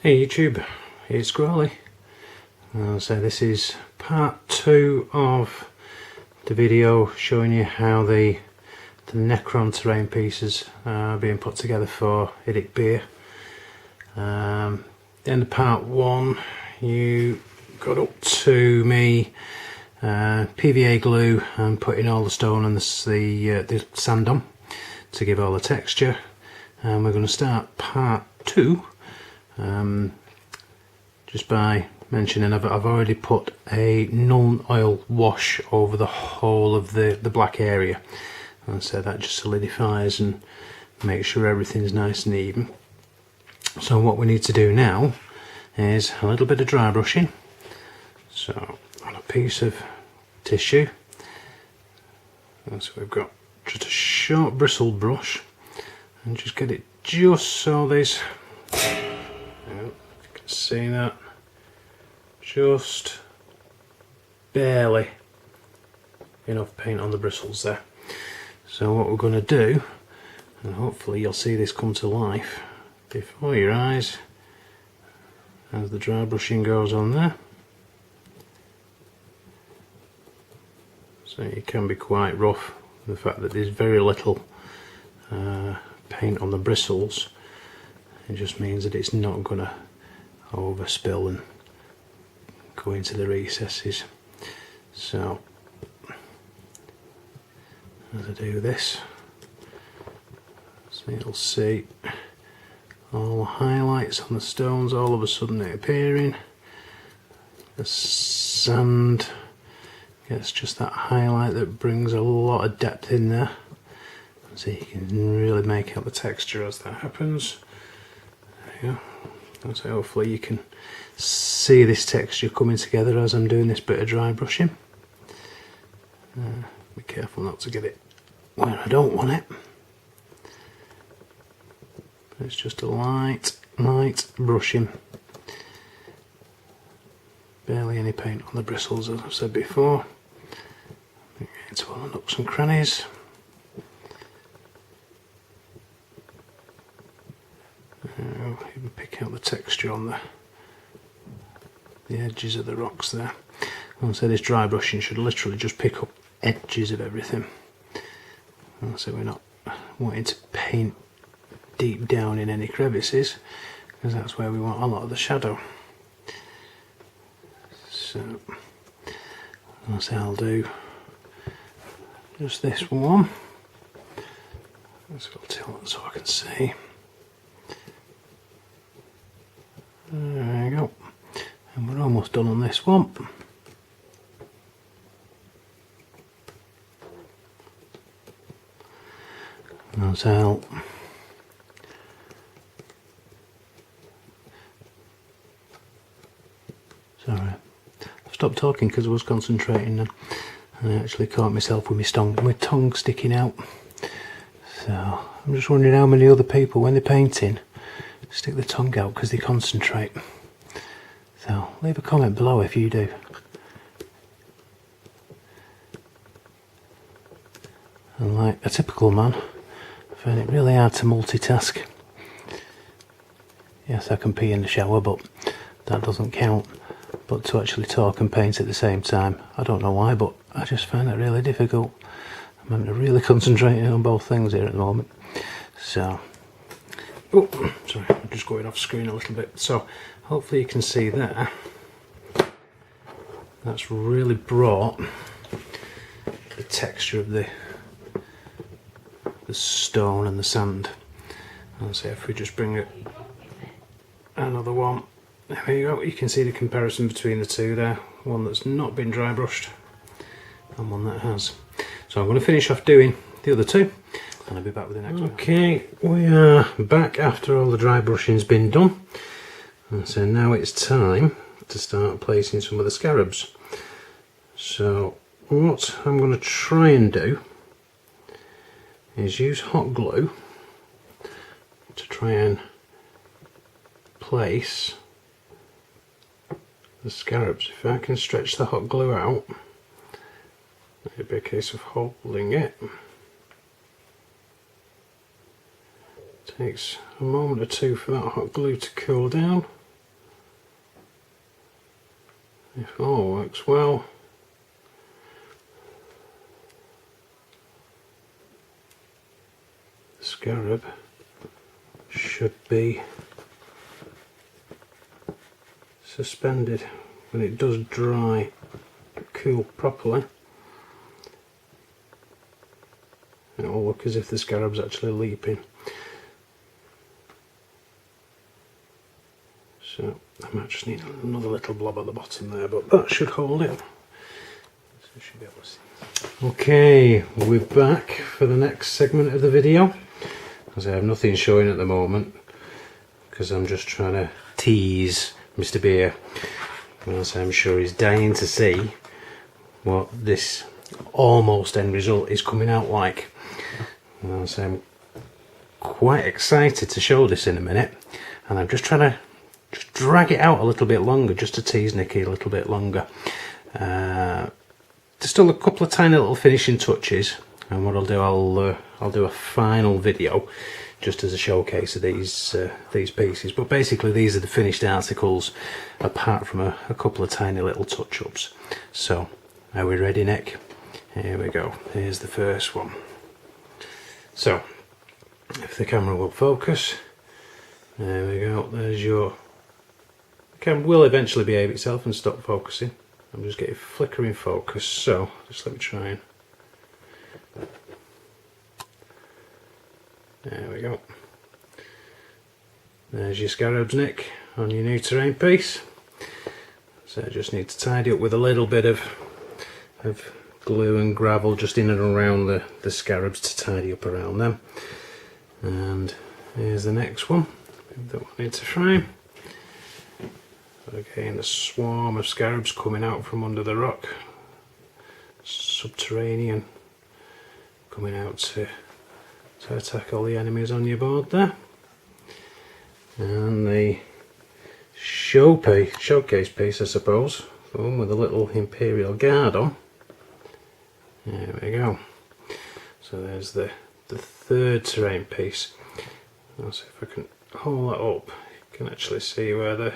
Hey YouTube, it's Grawlys. So this is part 2 of the video showing you how the Necron terrain pieces are being put together for Edict Beer. In the part 1 you got up to me PVA glue and putting all the stone and the sand on to give all the texture, and we're going to start part 2 just by mentioning I've already put a non-oil wash over the whole of the black area, and so that just solidifies and makes sure everything's nice and even. So what we need to do now is a little bit of dry brushing. So on a piece of tissue, and so we've got just a short bristled brush, and just get it just so there's, you can see that, just barely enough paint on the bristles there. So what we're going to do, and hopefully you'll see this come to life before your eyes as the dry brushing goes on there. So it can be quite rough, the fact that there's very little paint on the bristles. It just means that it's not going to overspill and go into the recesses. So as I do this, so you'll see all the highlights on the stones all of a sudden appearing. The sand gets just that highlight that brings a lot of depth in there, so you can really make out the texture as that happens. There you go. So hopefully you can see this texture coming together as I'm doing this bit of dry brushing. Be careful not to get it where I don't want it. But it's just a light brushing. Barely any paint on the bristles, as I've said before. Get into all the nooks and crannies. Even pick out the texture on the edges of the rocks there. And so this dry brushing should literally just pick up edges of everything. And so we're not wanting to paint deep down in any crevices, because that's where we want a lot of the shadow. So I'll do just this one. Let's go tilt so I can see. There we go. And we're almost done on this one. That's out. Sorry, I stopped talking because I was concentrating, and I actually caught myself with my tongue sticking out. So I'm just wondering how many other people, when they're painting, stick their tongue out because they concentrate. So leave a comment below if you do. And like a typical man, I find it really hard to multitask. Yes, I can pee in the shower, but that doesn't count. But to actually talk and paint at the same time, I don't know why, but I just find that really difficult. I'm having to really concentrate on both things here at the moment. So, oh, sorry, I'm just going off screen a little bit. So hopefully you can see there, that's really brought the texture of the stone and the sand. And so if we just bring it another one, there we go, you can see the comparison between the two there, one that's not been dry brushed and one that has. So I'm going to finish off doing the other two, and I'll be back with the next one. Okay, we are back after all the dry brushing's been done, and so now it's time to start placing some of the scarabs. So what I'm going to try and do is use hot glue to try and place the scarabs. If I can stretch the hot glue out, it'd be a case of holding it. Takes a moment or two for that hot glue to cool down. if all works well, the scarab should be suspended when it does dry, cool properly. It will look as if the scarab's actually leaping. So I might just need another little blob at the bottom there, but that should hold it. So you should be able to see. Okay, we're back for the next segment of the video. As I have nothing showing at the moment, because I'm just trying to tease Mr. Beer. As I'm sure he's dying to see what this almost end result is coming out like. So I'm quite excited to show this in a minute, and I'm just trying to drag it out a little bit longer, just to tease Nicky a little bit longer. There's still a couple of tiny little finishing touches, and what I'll do, I'll do a final video just as a showcase of these pieces. But basically these are the finished articles, apart from a couple of tiny little touch-ups. So are we ready, Nick? Here we go. Here's the first one. So if the camera will focus, there we go. There's your... The camera will eventually behave itself and stop focusing. I'm just getting flickering focus, so just let me try and... There we go. There's your scarabs, Nick, on your new terrain piece. So I just need to tidy up with a little bit of glue and gravel just in and around the scarabs to tidy up around them. And here's the next one. Move that one into frame. Again, a swarm of scarabs coming out from under the rock. Subterranean, coming out to attack all the enemies on your board there. And the showcase piece, I suppose, the one with a little Imperial Guard on. There we go. So there's the third terrain piece. Let's see if I can hold that up. You can actually see where the...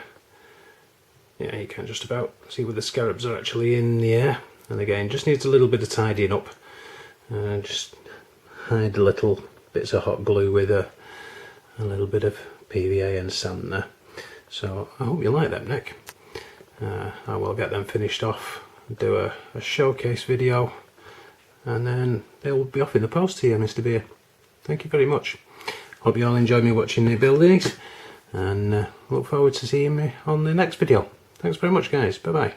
Yeah, you can just about see where the scarabs are actually in the air. And again, just needs a little bit of tidying up. Just hide the little bits of hot glue with a little bit of PVA and sand there. So I hope you like them, Nick. I will get them finished off, do a showcase video, and then they'll be off in the post to you, Mr. Beer. Thank you very much. Hope you all enjoyed me watching me build these, and look forward to seeing me on the next video. Thanks very much, guys. Bye bye.